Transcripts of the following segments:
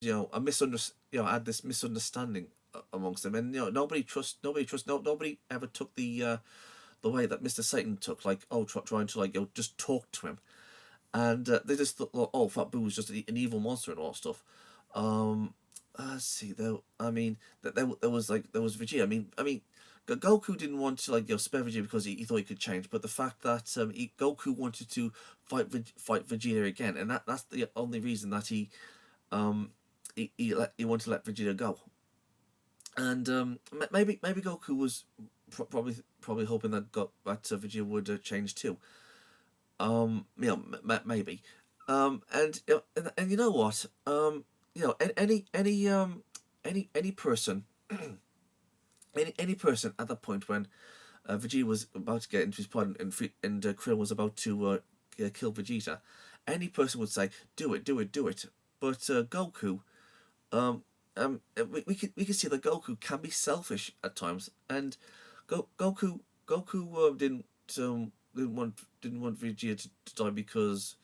a had this misunderstanding amongst them, and nobody ever took the way that Mr. Satan took, like, trying to, like, just talk to him, and they just thought, oh, Fat Boo was just an evil monster and all that stuff. Um, let's see though. I mean, that there was Vegeta. I mean, Goku didn't want to, like, spare Vegeta because he thought he could change, but the fact that Goku wanted to fight Vegeta again, and that's the only reason that um he wanted to let Vegeta go. And maybe Goku was probably hoping that Vegeta would change too. Maybe. And you know what? Any person, any person at that point when Vegeta was about to get into his pod, and Krillin was about to kill Vegeta, any person would say, "Do it, do it, do it." But Goku, um, we can see that Goku can be selfish at times, and Goku didn't want Vegeta to die because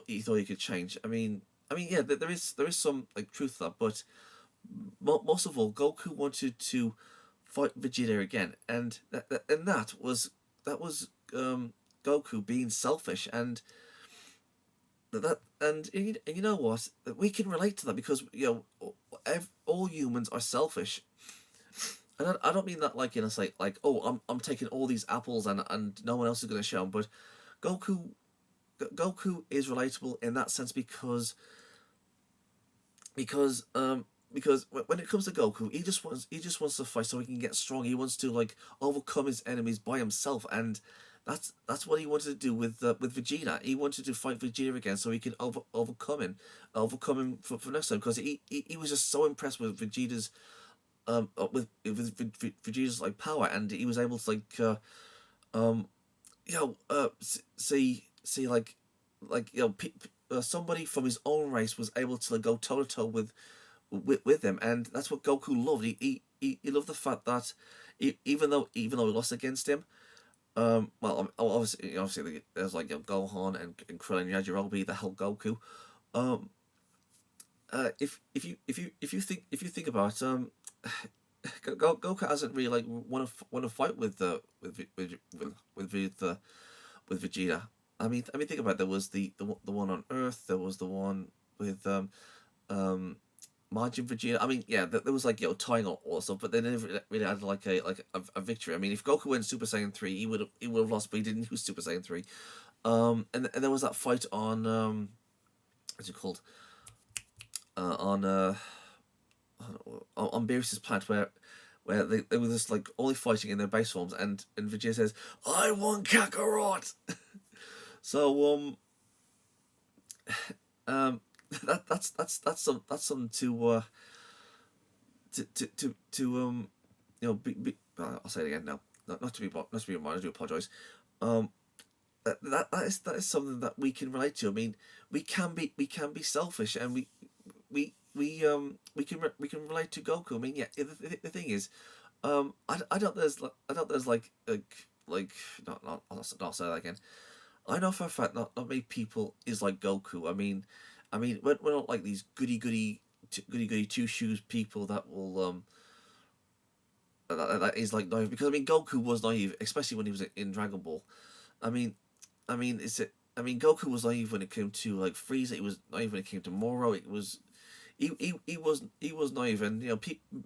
he thought he could change. I mean, yeah, there is some, like, truth to that, but most of all, Goku wanted to fight Vegeta again, and that was Goku being selfish, and you know what? We can relate to that because all humans are selfish, and I don't mean that, like, say, like, oh, I'm taking all these apples, and no one else is going to share them, but Goku Goku is relatable in that sense because because when it comes to Goku, he just wants to fight so he can get strong. He wants to, like, overcome his enemies by himself, and that's what he wanted to do with Vegeta. He wanted to fight Vegeta again so he can overcome him for next time, because he was just so impressed with Vegeta's Vegeta's, like, power, and he was able to, like, um see, like, somebody from his own race was able to, like, go toe to toe with him, and that's what Goku loved. He loved the fact that even though he lost against him, well, obviously there's, like, Gohan and Krillin, you had your LB, the Hell Goku. Um, if you think about it, Goku hasn't really, like, want to fight with Vegeta. I mean, think about it. There was the one on Earth. There was the one with um Majin Vegeta. I mean, yeah, there was, like, tying all stuff, but they never really had, like, a victory. I mean, if Goku went Super Saiyan 3, he would have lost, but he didn't use Super Saiyan 3. And there was that fight on what's it called? On on Beerus's planet where they were just, like, only fighting in their base forms, and Vegeta says, "I want Kakarot." So um that's something to I'll say it again now. Not to be reminded. I do apologize. Um, that is something that we can relate to. I mean, we can be selfish, and we can relate to Goku. I mean, yeah. The thing is, I don't there's like I'll say that again. I know for a fact not many people is like Goku. I mean, we're not like these goody goody two shoes people that will that is, like, naive, because I mean Goku was naive, especially when he was in Dragon Ball. I mean, Goku was naive when it came to, like, Frieza. He was naive when it came to Moro. It was he was naive, and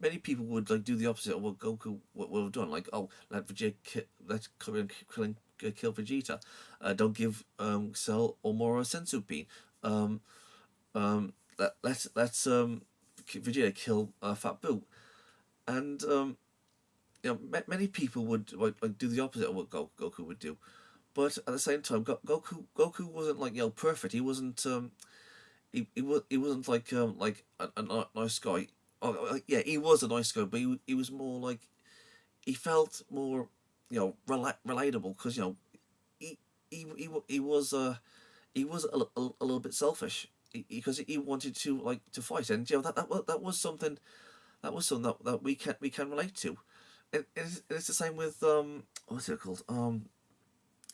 many people would, like, do the opposite of what Goku would have done. Like, oh, let Krillin kill Vegeta. Don't give Cell or Moro a senzu bean. Um, let's Vegeta kill Fat Boo, and many people would, like, do the opposite of what Goku would do. But at the same time, Goku wasn't, like, perfect. He wasn't he wasn't like a nice guy. Oh, yeah, he was a nice guy, but he was more like, he felt more relatable, because he he was a little bit selfish, because he wanted to, like, to fight, and that was something that we can relate to, and it's the same with what's it called,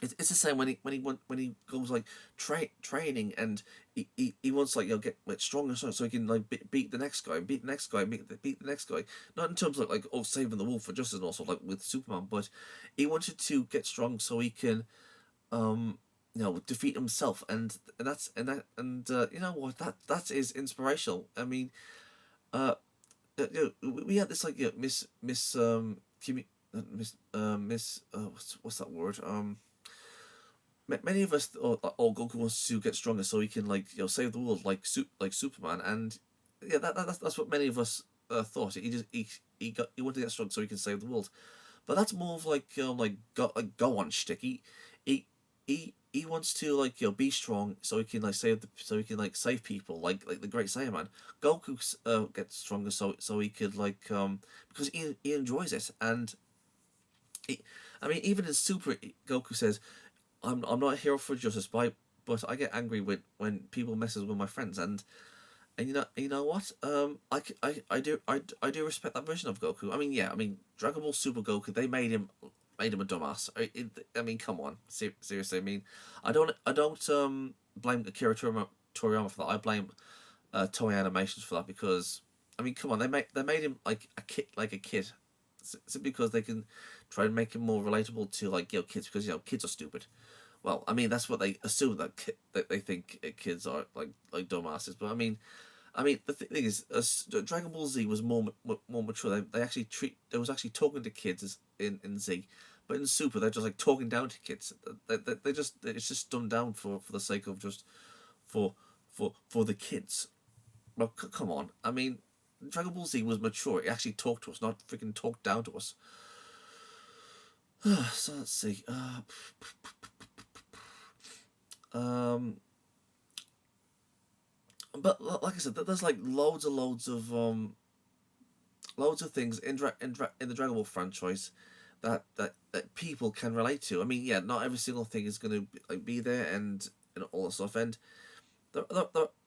It's the same when when he goes like training, and he wants like get stronger, so he can like beat the next guy, beat the next guy, beat the next guy. Not in terms of like oh saving the world for justice, and also like with Superman, but he wanted to get strong so he can um defeat himself, and that's and that and you know what, that is inspirational. I mean, uh, we had this like Miss Miss Miss what's that word many of us thought that oh Goku wants to get stronger so he can like save the world like Superman, and yeah that's what many of us thought. He just he wanted to get strong so he can save the world, but that's more of like go on shtick. He he wants to like be strong so he can like so he can like save people like the Great Saiyaman. Goku gets stronger so he could like because he enjoys it, and he, I mean even in Super Goku says I'm not a hero for justice, but I get angry when people messes with my friends, and you know what I do respect that version of Goku. I mean yeah, I mean Dragon Ball Super Goku, they made him a dumbass. I mean come on, seriously. I mean I don't blame Akira Toriyama for that. I blame Toei Animations for that, because I mean come on, they made him like a kid. Simply because they can try and make him more relatable to like kids, because kids are stupid. Well, I mean that's what they assume, that they think kids are like dumbasses. But I mean the thing is, Dragon Ball Z was more mature. They was actually talking to kids in Z, but in Super they're just like talking down to kids. They just it's just dumbed down for the sake of just for for the kids. Well, come on. I mean, Dragon Ball Z was mature. It actually talked to us, not freaking talked down to us. So let's see. Um, but like I said, there's like loads of things in the Dragon Ball franchise that people can relate to. I mean, yeah, not every single thing is gonna be there, and all that stuff. And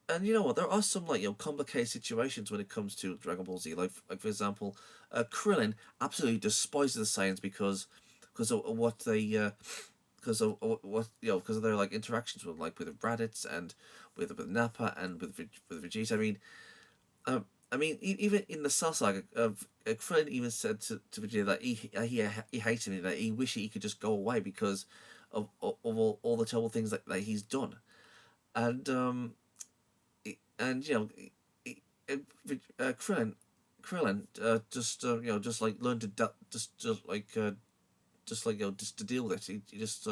and you know what? There are some like complicated situations when it comes to Dragon Ball Z. Like for example, Krillin absolutely despises the Saiyans because of what they because of what because of their like interactions with Raditz, and with Nappa, and with Vegeta. I mean, even in the Cell Saga, Krillin even said to Vegeta that he hated him, that he wished he could just go away because of all the terrible things that he's done, and and Krillin just just like learned to just like just to deal with it. He just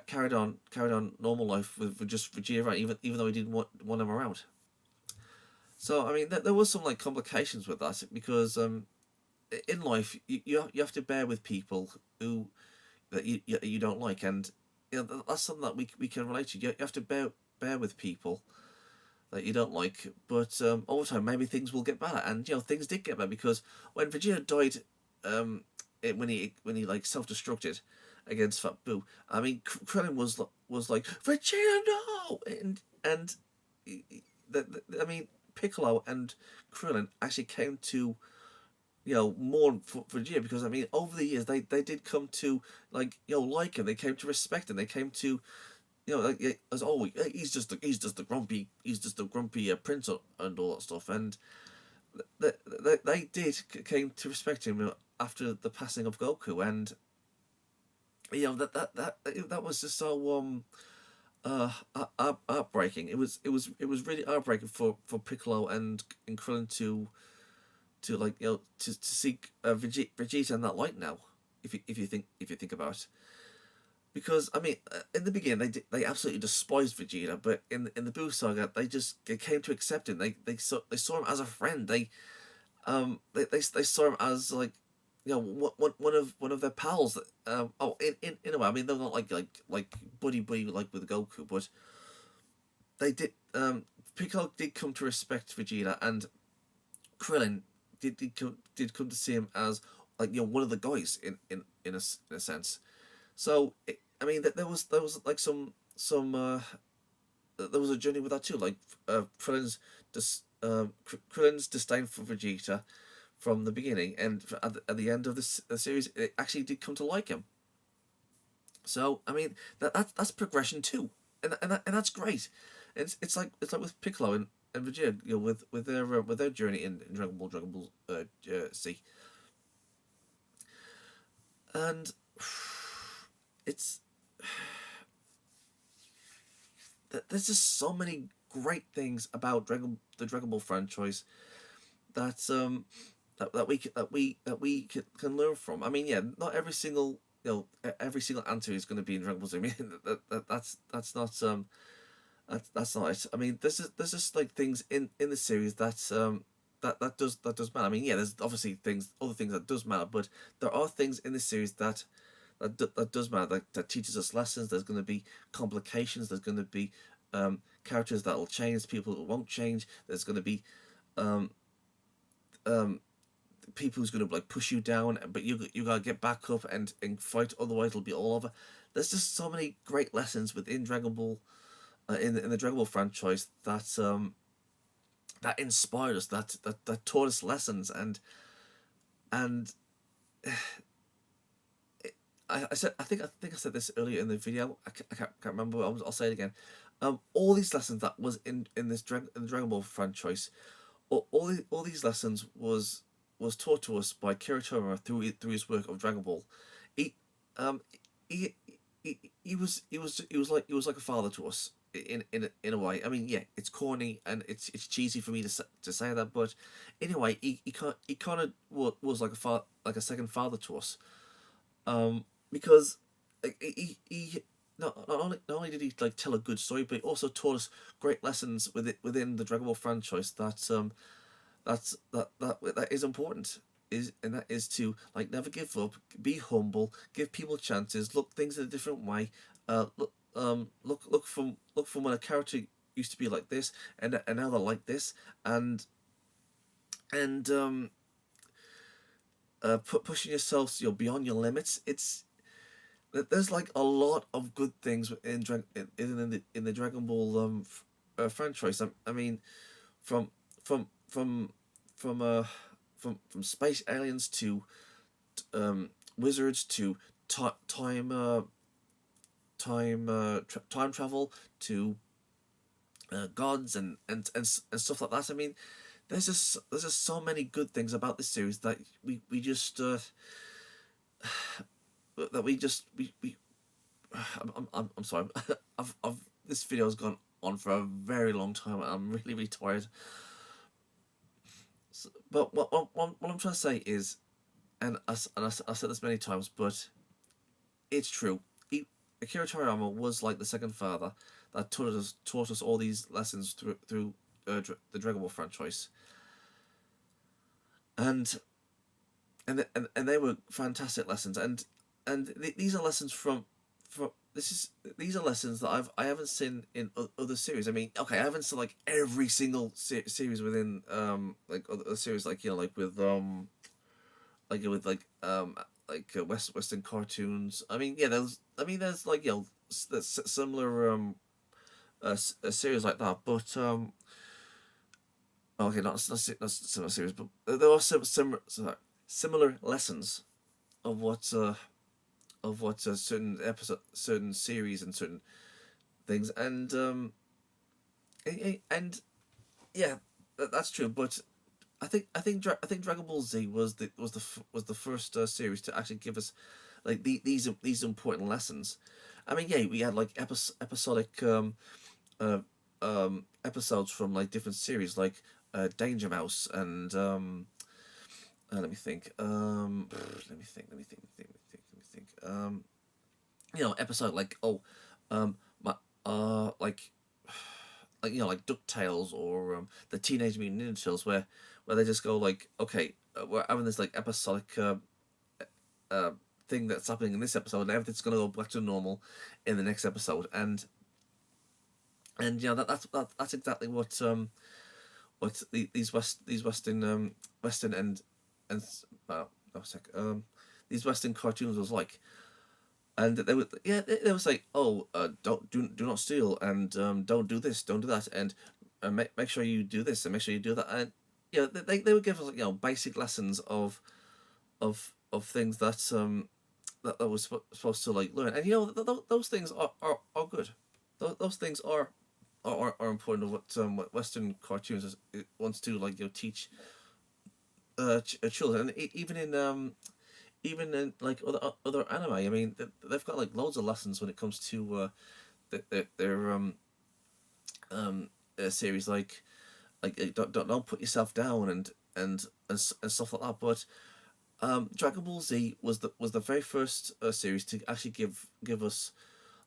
carried on normal life with just Vegeta around, even though he didn't want him around. So I mean, there was some like complications with that, because in life you have to bear with people who that you don't like, and that's something that we can relate to. You have to bear with people that you don't like, but over time maybe things will get better, and things did get better, because when Vegeta died, when he like self destructed against Fat Boo, I mean Krillin was like Vegeta no, and I mean Piccolo and Krillin actually came to mourn for Vegeta, because I mean over the years they did come to like him, they came to respect him, they came to like as oh he's just the grumpy prince and all that stuff, and they did came to respect him after the passing of Goku, and that was just so heartbreaking. It was really heartbreaking for Piccolo and Krillin to like to see Vegeta in that light now, if you think about it. Because I mean, in the beginning they absolutely despised Vegeta, but in the Buu saga they came to accept him. They saw him as a friend. They saw him as like one of their pals. That in a way, I mean they're not like buddy like with Goku, but they did. Piccolo did come to respect Vegeta, and Krillin did come to see him as like one of the guys in a sense. So I mean, there was like some there was a journey with that too. Like Krillin's disdain for Vegeta from the beginning, and at the end of the series, it actually did come to like him. So I mean that's progression too, and that's great. It's like with Piccolo and Vegeta, with their journey in Dragon Ball Z, and it's there's just so many great things about the Dragon Ball franchise that can learn from. I mean, yeah, not every single every single answer is going to be in Dragon Ball Z. I mean, that's not that's not it. I mean, there's just like things in the series that does matter. I mean, yeah, there's obviously other things that does matter, but there are things in the series that does matter. That teaches us lessons. There's going to be complications. There's going to be characters that will change. People who won't change. There's going to be um, um, people who's going to like push you down, but you gotta get back up and fight. Otherwise, it'll be all over. There's just so many great lessons within Dragon Ball, in the Dragon Ball franchise that inspired us, that taught us lessons, and I think I said this earlier in the video. I can't remember. But I'll say it again. All these lessons that was in in the Dragon Ball franchise, all these lessons was taught to us by Akira through his work of Dragon Ball. He um he he was like a father to us in a way. I mean, yeah, it's corny and it's cheesy for me to say that, but anyway, he kind of was like like a second father to us. Because he not only did he like tell a good story, but he also taught us great lessons within the Dragon Ball franchise that is important, and that is to like never give up, be humble, give people chances, look things in a different way. Look from when a character used to be like this, and now they're like this, and pushing yourself, beyond your limits. There's like a lot of good things in the Dragon Ball franchise. I mean, from from from from from space aliens to wizards to time time travel to gods and stuff like that. I mean, there's just so many good things about this series that we just that we just we I'm sorry. I've this video has gone on for a very long time. I'm really tired. So, but what I'm trying to say is, I said this many times, but it's true. Akira Toriyama was like the second father that taught us all these lessons through the Dragon Ball franchise, and and they were fantastic lessons, these are lessons from this is these are lessons that I haven't seen in other series. I mean, okay, I haven't seen like every single series within like other series, like like Western cartoons. I mean, yeah, there's like there's similar a series like that, but okay, not similar series, but there are similar lessons of what certain certain series, and certain things, and yeah, that's true. But I think Dragon Ball Z was the first series to actually give us like these important lessons. I mean, yeah, we had like episodic uh, episodes from like different series, like Danger Mouse and let me think. Let me think. Episode like my like Ducktales or the Teenage Mutant Ninja Turtles, where they just go like, okay, we're having this like episodic uh thing that's happening in this episode, and everything's gonna go back to normal in the next episode, and that's exactly what these Western and no sec these Western cartoons was like, and they would they was like, oh, don't do not steal, and don't do this, don't do that, and make sure you do this and make sure you do that, and they would give us like basic lessons of things that that was supposed to like learn. And those things are good. Those things are important. Of what Western cartoons it wants to like teach children, and even in like other anime. I mean, they've got like loads of lessons when it comes to their um series, like don't put yourself down, and stuff like that. But Dragon Ball Z was the very first series to actually give us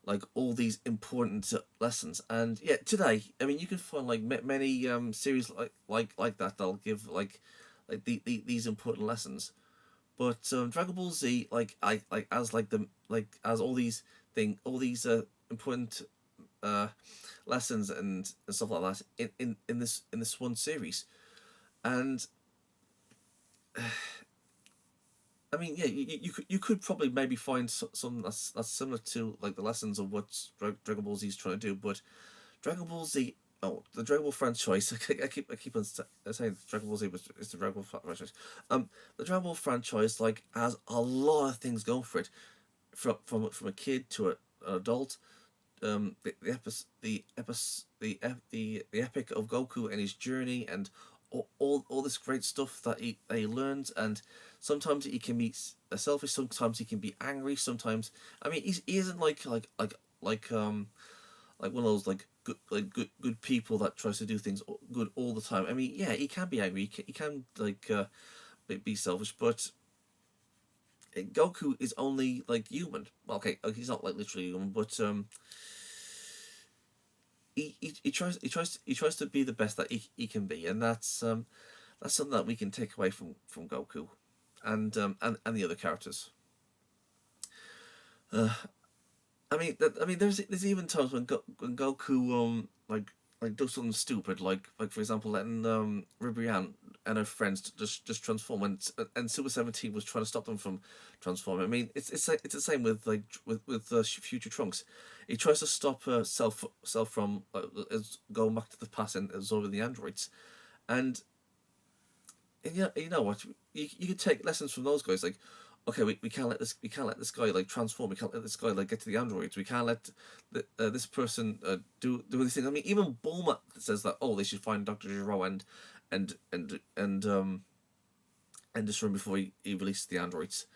like all these important lessons. And yeah, today, I mean, you can find like many series like that that'll give these important lessons. But Dragon Ball Z, as all these important uh, lessons and stuff like that in this one series. And I mean, yeah, you could probably maybe find some that's similar to like the lessons of what Dragon Ball Z is trying to do. But Dragon Ball Z, the Dragon Ball franchise. I keep on saying Dragon Ball Z is the Dragon Ball franchise. The Dragon Ball franchise like has a lot of things going for it, from a kid to an adult. The epic of Goku and his journey, and all this great stuff that he learns. And sometimes he can be selfish, sometimes he can be angry, sometimes, I mean, he isn't like one of those good people that tries to do things good all the time. I mean, yeah, he can be angry, he can be selfish, but Goku is only like human. Well, okay, he's not like literally human, but he tries to be the best that he can be, and that's something that we can take away from Goku, and the other characters. Uh, I mean, there's even times when Goku like does something stupid, like for example letting Ribrianne and her friends just transform, and Super 17 was trying to stop them from transforming. I mean, it's the same with Future Trunks. He tries to stop self from going back to the past and absorbing the androids, and yeah, you know what? You could take lessons from those guys. Like, okay, we can't let this guy like transform. We can't let this guy like get to the androids. We can't let this person do these things. I mean, even Bulma says that, oh, they should find Doctor Gero and and and um and destroy him before he releases the androids.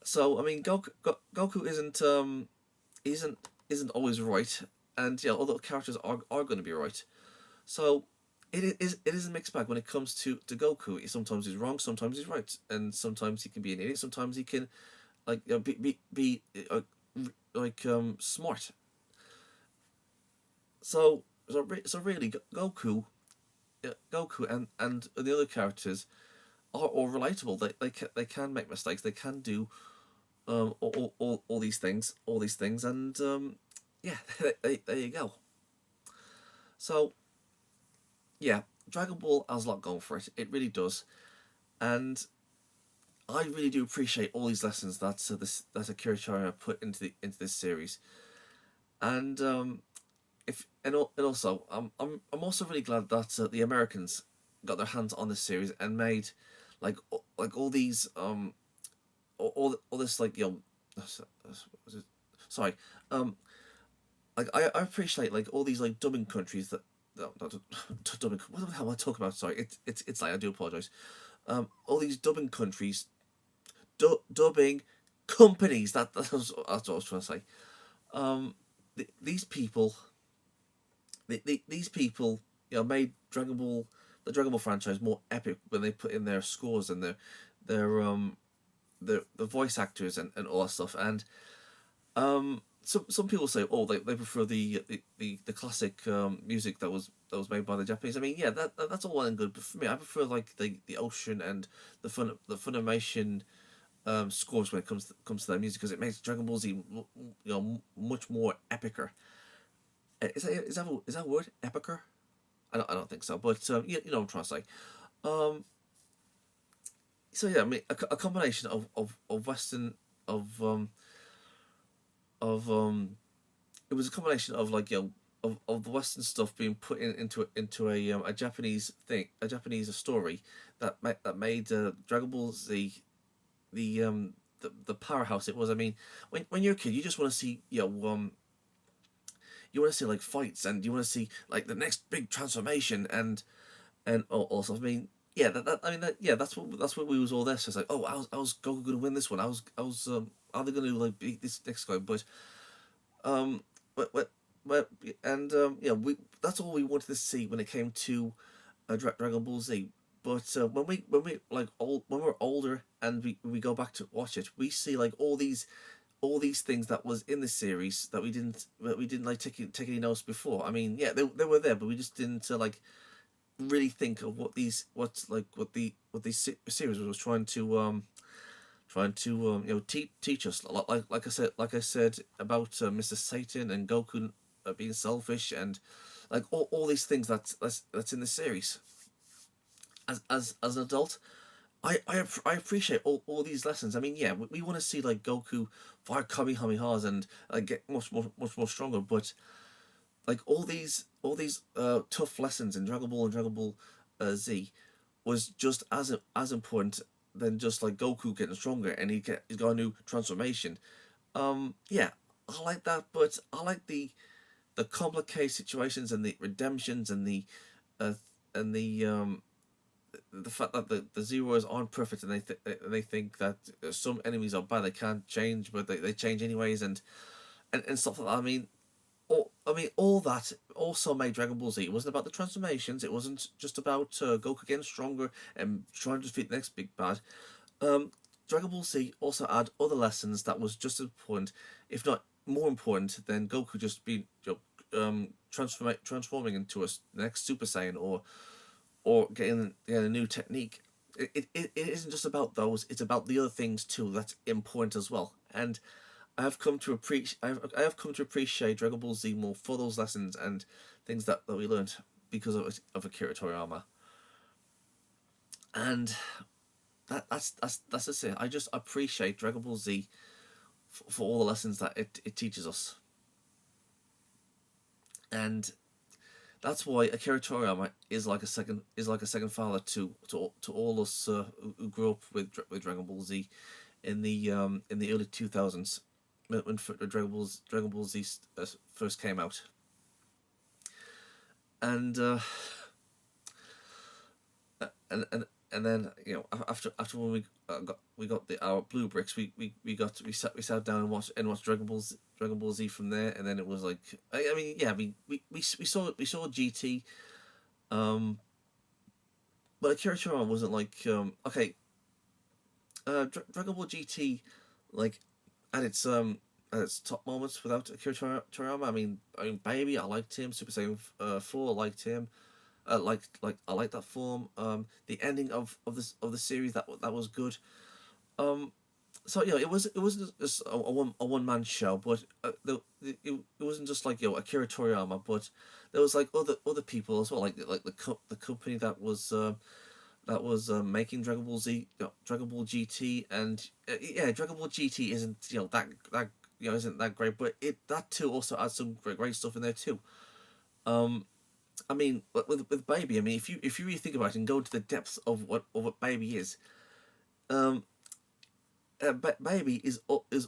So I mean, Goku isn't isn't always right, and yeah, other characters are going to be right. So it is a mixed bag when it comes to Goku. Sometimes he's wrong, sometimes he's right, and sometimes he can be an idiot. Sometimes he can like be smart. So really, Goku and the other characters are all relatable. They can make mistakes. They can do all these things, and yeah, there you go. So yeah, Dragon Ball has a lot going for it. It really does, and I really do appreciate all these lessons that Akira Toriyama put into this series. And if and also I'm also really glad that the Americans got their hands on this series and made like all these all this like sorry um I appreciate like all these like dubbing countries that no, not dubbing. What the hell am I talking about? Sorry, it's like I do apologize. All these dubbing countries, dubbing companies. That's what I was trying to say. Um, these people, these people, made the Dragon Ball franchise more epic when they put in their scores and their the voice actors and all that stuff. And some people say, oh, they prefer the classic music that was made by the Japanese. I mean, yeah, that's all well and good, but for me, I prefer like the ocean and the Funimation scores when it comes to their music, because it makes Dragon Ball Z much more epicer. Is that a word, epicer? I don't think so, but you know what I'm trying to say. Um, so yeah, I mean a combination of Western of it was a combination of like of the Western stuff being put into a Japanese thing, a Japanese story that made Dragon Ball Z the the powerhouse it was. I mean, when you're a kid, you just want to see you want to see like fights, and you want to see like the next big transformation, and also, I mean, yeah, I mean, yeah, that's what we was all there. So it's like, oh, I was Goku gonna win this one? I was are they gonna like beat this next guy? Um, but but but and yeah, we that's all we wanted to see when it came to Dragon Ball Z. But when we like old when we're older and we go back to watch it, we see like all these things that was in the series that we didn't like take any notes before. I mean, yeah, they were there, but we just didn't like really think of what these series was trying to teach us. Like I said about Mr. Satan and Goku being selfish, and like all these things that's in the series. As an adult, I appreciate all these lessons. I mean, yeah, we want to see like Goku fire Kamehamehas and get much more stronger, but like all these tough lessons in Dragon Ball and Dragon Ball Z was just as important than just like Goku getting stronger and he's got a new transformation. Yeah, I like that, but I like the complicated situations and the redemptions uh, and the fact that the zeros aren't perfect, and they think that some enemies are bad, they can't change, but they change anyways, and stuff like that. I mean, all that also made Dragon Ball Z. It wasn't about the transformations. It wasn't just about Goku getting stronger and trying to defeat the next big bad. Um, Dragon Ball Z also had other lessons that was just as important, if not more important, than Goku just being transforming into a next Super Saiyan, or getting a new technique. It isn't just about those. It's about the other things too. That's important as well. And I have come to appreciate Dragon Ball Z more for those lessons and things that we learned because of Akira Toriyama. And that's just it. I just appreciate Dragon Ball Z for all the lessons that it teaches us. And that's why Akira Toriyama is like a second father to all us who grew up with Dragon Ball Z in the early 2000s when Dragon Ball Z first came out. And and then after when we got our blue bricks, we sat down and watched Dragon Ball Z from there. And then it was like, I mean, yeah, I mean, we saw GT, um but Akira Toriyama wasn't like, okay, Dragon Ball GT, like, at its top moments without Akira Toriyama. I mean, Baby, I liked him. Super Saiyan 4, I liked him. I like that form. The ending of the series, that was good. Um, so yeah, it wasn't just a one man show, but it wasn't just like Akira Toriyama, but there was like other people as well, like the company that was making Dragon Ball Z, Dragon Ball GT, and yeah, Dragon Ball GT isn't that isn't that great, but it that too also adds some great stuff in there too. Um, I mean, with Baby, I mean, if you really think about it and go into the depths of what Baby is, um, Baby is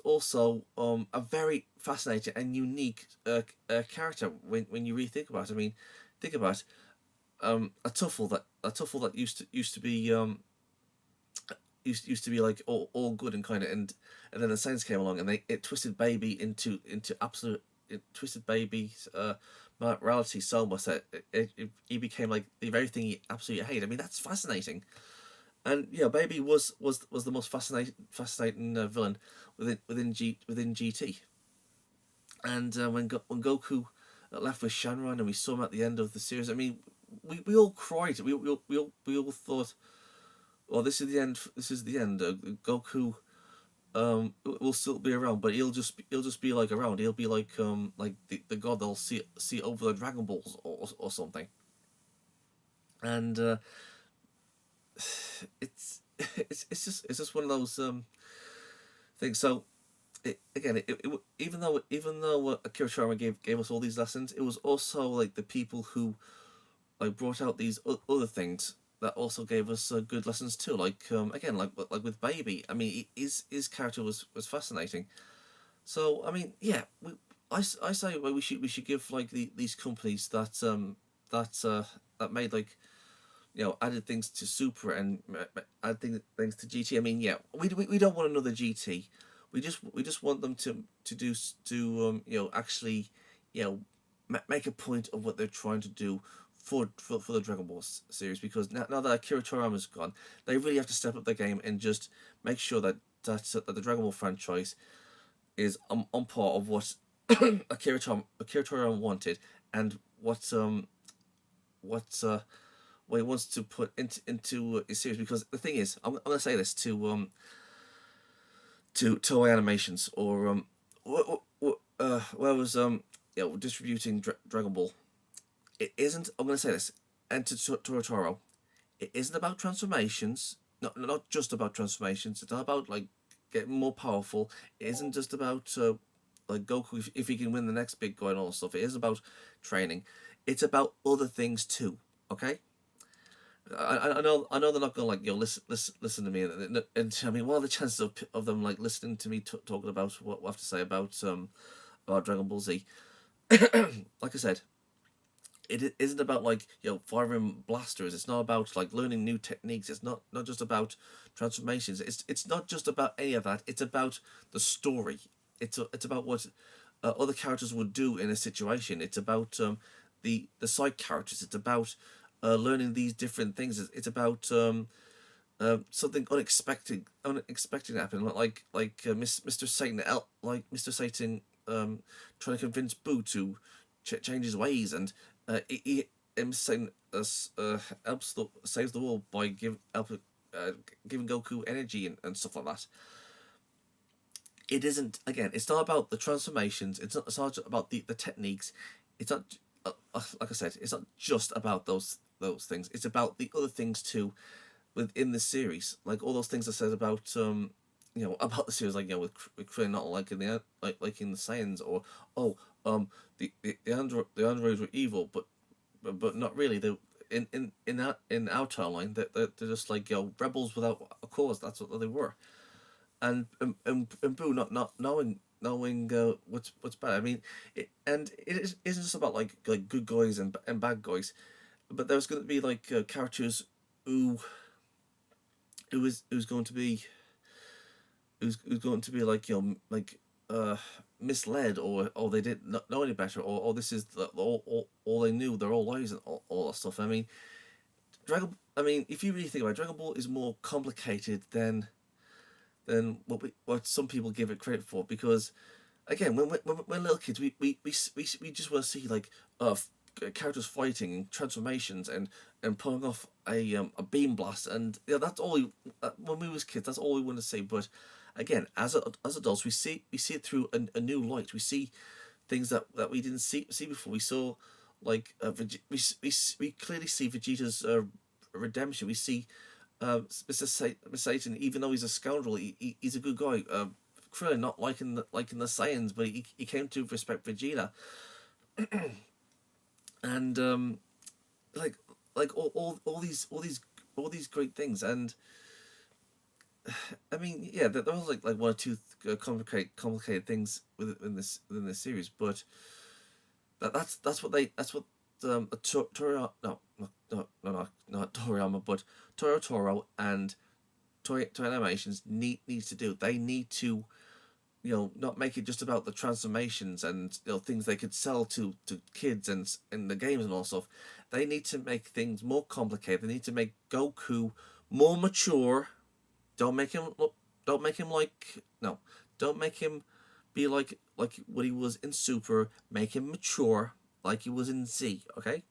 also a very fascinating and unique character when you really think about it. I mean, think about a Tuffle that used to be used to be like all good and kind of, and then the Saints came along and it twisted Baby into absolute, it twisted Baby's morality so much that he became like the very thing he absolutely hated. I mean, that's fascinating. And yeah, Baby was the most fascinating villain within GT. And when Goku left with Shanron and we saw him at the end of the series, I mean, we all cried. We all thought, well, this is the end. This is the end. Goku will still be around, but he'll just be like around. He'll be like the god that'll see over the Dragon Balls or something. And it's just one of those things. So even though Akira Toriyama gave us all these lessons, it was also like the people who like brought out these other things that also gave us good lessons too. Like again, like with Baby. I mean, his character was fascinating. So I mean, yeah, I say well, we should give like these companies that that made like added things to Super and add things to GT. I mean, yeah, we don't want another GT. We just want them to do to actually make a point of what they're trying to do for the Dragon Ball series, because now that Akira Toriyama's gone, they really have to step up their game and just make sure that the Dragon Ball franchise is on par of what Akira Toriyama wanted, and what what he wants to put into a series. Because the thing is, I'm gonna say this to Toei Animations, or where was distributing Dragon Ball. It isn't. I'm gonna say this, and to Toro, it isn't about transformations. Not just about transformations. It's not about like getting more powerful. It isn't just about like Goku if he can win the next big guy and all that stuff. It is about training. It's about other things too. Okay. I know they're not gonna like listen to me, and I mean, what are the chances of them like listening to me talking about what I have to say about Dragon Ball Z? Like I said, it isn't about like firing blasters. It's not about like learning new techniques. It's not just about transformations. It's not just about any of that. It's about the story. It's about what other characters would do in a situation. It's about the side characters. It's about learning these different things. It's about something unexpected happening, Mr. Satan, Mr. Satan trying to convince Boo to change his ways, and him saying helps saves the world by giving Goku energy and stuff like that. It isn't, again, it's not about the transformations. It's not about the techniques. It's not like I said, it's not just about those things. It's about the other things too within the series, like all those things I said about about the series, like with Krillin not liking the Saiyans, or the androids were evil, but not really. They in our timeline they're just like rebels without a cause. That's what they were. And Boo not knowing what's bad. I mean, it isn't just about like good guys and bad guys, but there's going to be like characters who who's going to be who's going to be like misled, or they didn't know any better, or this is all they knew, they're all lies, and all that stuff. I mean, if you really think about it, Dragon Ball is more complicated than what some people give it credit for, because again, when we're little kids, we just want to see like characters fighting and transformations and pulling off a beam blast, and that's all when we was kids, that's all we want to see. But again, as adults, we see it through a new light. We see things that we didn't see before. We saw like we clearly see Vegeta's redemption. We see Mr. Satan, even though he's a scoundrel, he's a good guy. Krillin not liking the Saiyans, but he came to respect Vegeta, and like all these great things. And I mean, yeah, there was like one or two complicated things within this series, but that's what not Toriyama, but Toro and Toei Animations needs to do. They need to not make it just about the transformations and things they could sell to kids and in the games and all stuff. They need to make things more complicated. They need to make Goku more mature. Don't make him look. Don't make him like no. Don't make him be like what he was in Super. Make him mature like he was in Z. Okay.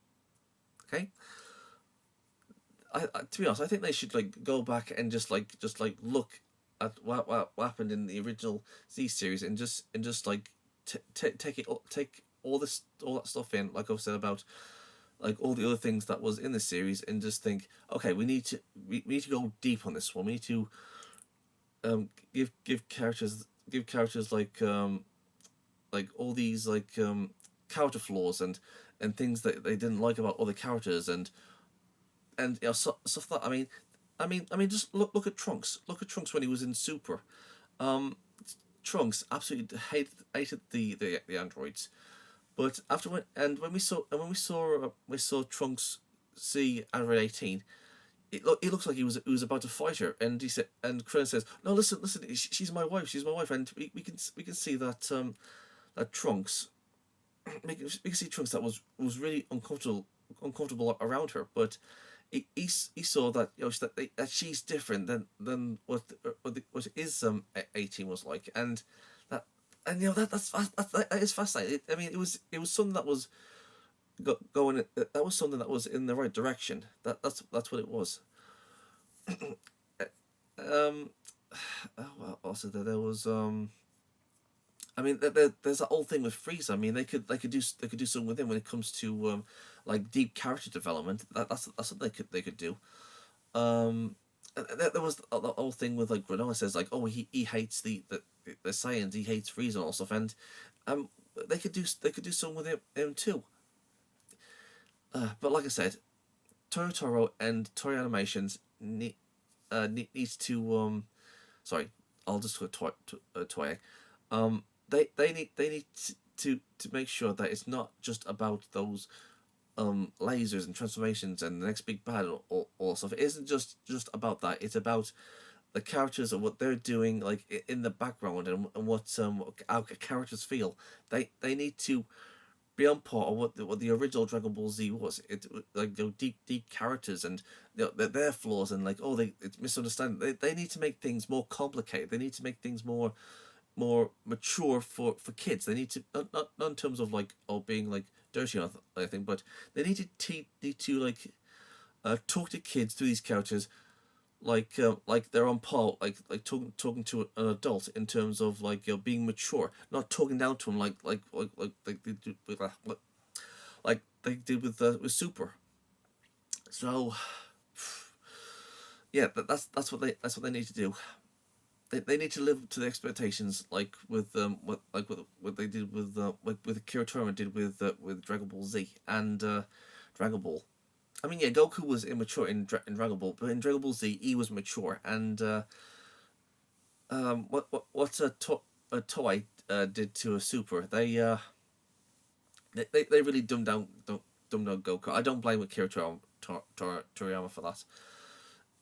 To be honest, I think they should like go back and just look at what happened in the original Z series, and just like take all that stuff in, like I've said about like all the other things that was in the series, and just think, okay, we need to go deep on this one. We need to give characters like all these character flaws and things that they didn't like about other characters, and and stuff that just look at Trunks. Look at Trunks when he was in Super. Um, Trunks absolutely hated the androids. But when we saw Trunks see Android 18, it looks like he was about to fight her, and he said, and Krillin says, "No, listen, she's my wife, and we can see that that Trunks, we can see Trunks that was really uncomfortable around her, but he saw that that she's different than what his 18 was like, and that and that is fascinating. It was something that was going, that was something that was in the right direction. That's what it was. um well, also there was there's that whole thing with Frieza. They could do something with him when it comes to like deep character development. That's what they could do. There was the whole thing with like Granola says like, oh, he hates the science, he hates Frieza and all stuff, and um they could do something with him too. But like I said, Toro and Toei Animations needs to sorry, I'll just go Toei. They need to make sure that it's not just about those lasers and transformations and the next big battle or stuff. It isn't just about that. It's about the characters and what they're doing, like in the background, and what how characters feel. They need to be on par of what the original Dragon Ball Z was. It like deep characters and their flaws, and like, oh, it's misunderstanding. They need to make things more complicated. They need to make things more mature for kids. They need to not in terms of like, oh, being like dirty or anything, but they need to like talk to kids through these characters like they're on par, like talking to an adult in terms of like being mature, not talking down to them like they do with like they did with Super. So yeah, that's what they need to do. They need to live up to the expectations, like with what they did with with Akira Toriyama did with Dragon Ball Z and Dragon Ball. Yeah, Goku was immature in Dragon Ball, but in Dragon Ball Z he was mature. And Toei did to a Super, they really dumbed down Goku. I don't blame Akira Toriyama for that.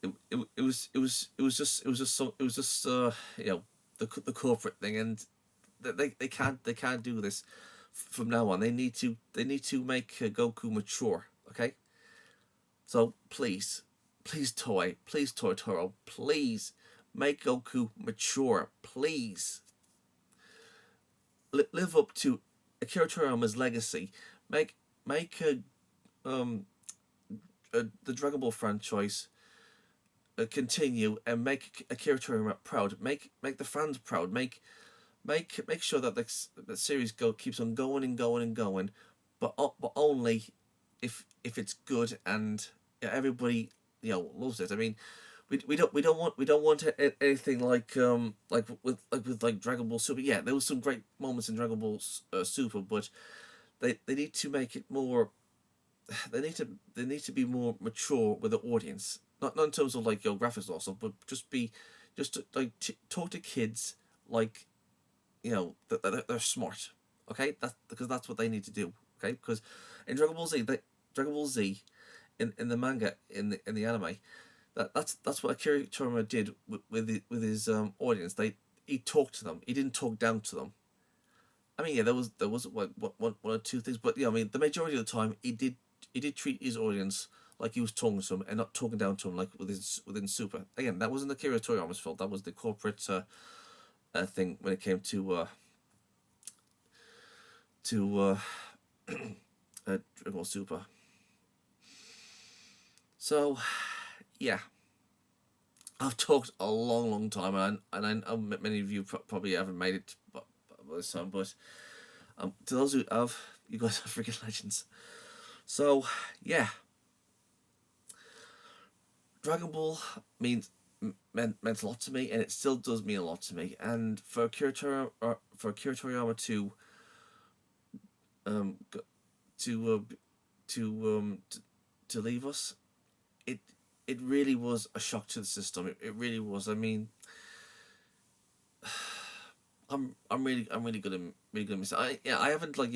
It was just the corporate thing, and they can't do this from now on. They need to make Goku mature. Okay, so please Toy Toro, please make Goku mature. Please live up to Akira Toriyama's legacy. Make the Dragon Ball franchise continue, and make Akira Toriyama proud. Make the fans proud. Make sure that the series keeps on going and going and going, but only if it's good and everybody loves it. We don't want anything like Dragon Ball Super. Yeah, there was some great moments in Dragon Ball Super, but they need to make it more. They need to be more mature with the audience. Not in terms of like your graphics also, but just to, like talk to kids like that they're smart. Okay, that's what they need to do. Okay, because in Dragon Ball Z, in the manga, in the anime, that's what Akira Toriyama did with his audience. He talked to them. He didn't talk down to them. Yeah, there was one or two things, but the majority of the time he did treat his audience like he was talking to them and not talking down to them like within Super. Again, that wasn't Akira Toriyama's fault. That was the corporate thing when it came to Dragon Ball Super. So yeah, I've talked a long time, and I know many of you probably haven't made it by this time, but to those who have, you guys are freaking legends. So yeah, Dragon Ball meant a lot to me, and it still does mean a lot to me. And for Akira Toriyama um to to to leave us, it it really was a shock to the system. It really was. I mean, I'm really gonna miss it. I haven't like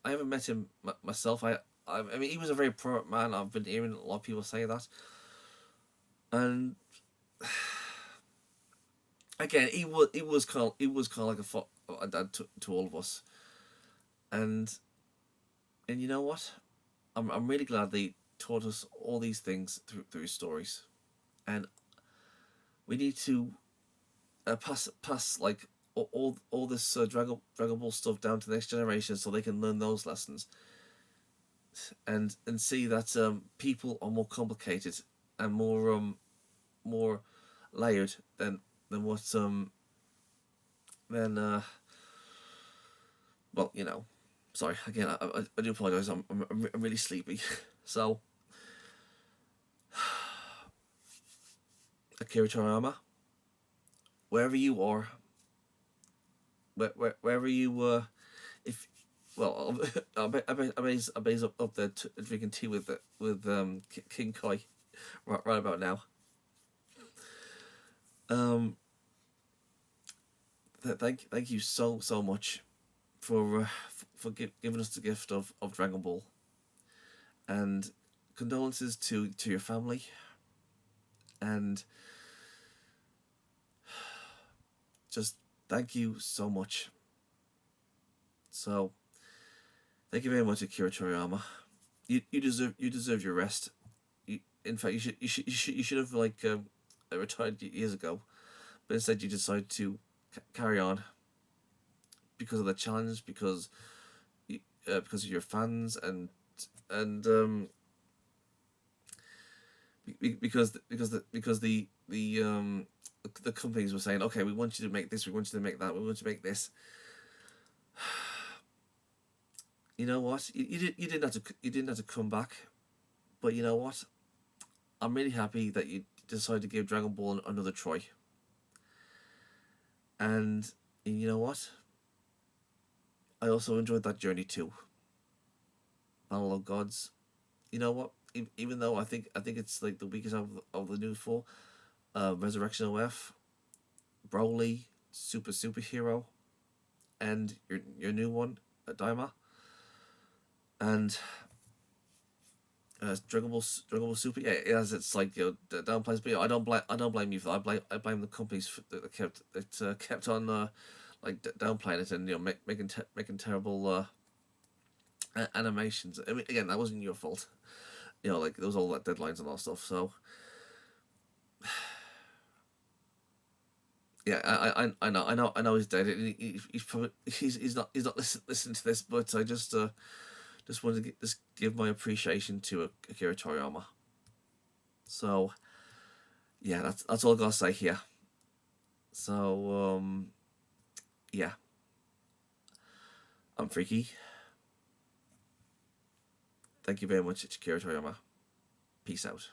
I haven't met him myself. I mean he was a very pro man. I've been hearing a lot of people say that, and again he was kind of like a dad to all of us, and you know what, I'm really glad they taught us all these things through his stories, and we need to pass like all this Dragon Ball stuff down to the next generation so they can learn those lessons and see that people are more complicated and more layered than what than well, you know, sorry again, I do apologize. I'm really sleepy. So Akira Toriyama, wherever you are, wherever you if well, I bet he's up there drinking tea with King Kai right about now. Um, thank you so much for giving us the gift of Dragon Ball, and condolences to your family, and just thank you so much. So thank you very much, Akira Toriyama. You deserve your rest. In fact, you should have like retired years ago, but instead you decided to carry on because of the challenge, because of your fans, and because the companies were saying, okay, we want you to make this, we want you to make that, we want you to make this. You know what? You didn't have to come back, but you know what? I'm really happy that you decided to give Dragon Ball another try. And you know what? I also enjoyed that journey too. Battle of Gods. You know what? Even though I think it's like the weakest of the new four, Resurrection OF, Broly, Superhero, and your new one, Daima, and Dragon Ball Super. Yeah, it has its like downplays, but I don't blame you for that. I blame the companies that kept on like downplaying it and making terrible animations. I mean, again, that wasn't your fault. You know, like there was all that deadlines and all stuff. So yeah, I know he's dead. He's probably he's not listening to this, but I just wanted to just give my appreciation to Akira Toriyama. So yeah, that's all I gotta say here. So yeah, I'm Freaky. Thank you very much, Akira Toriyama. Peace out.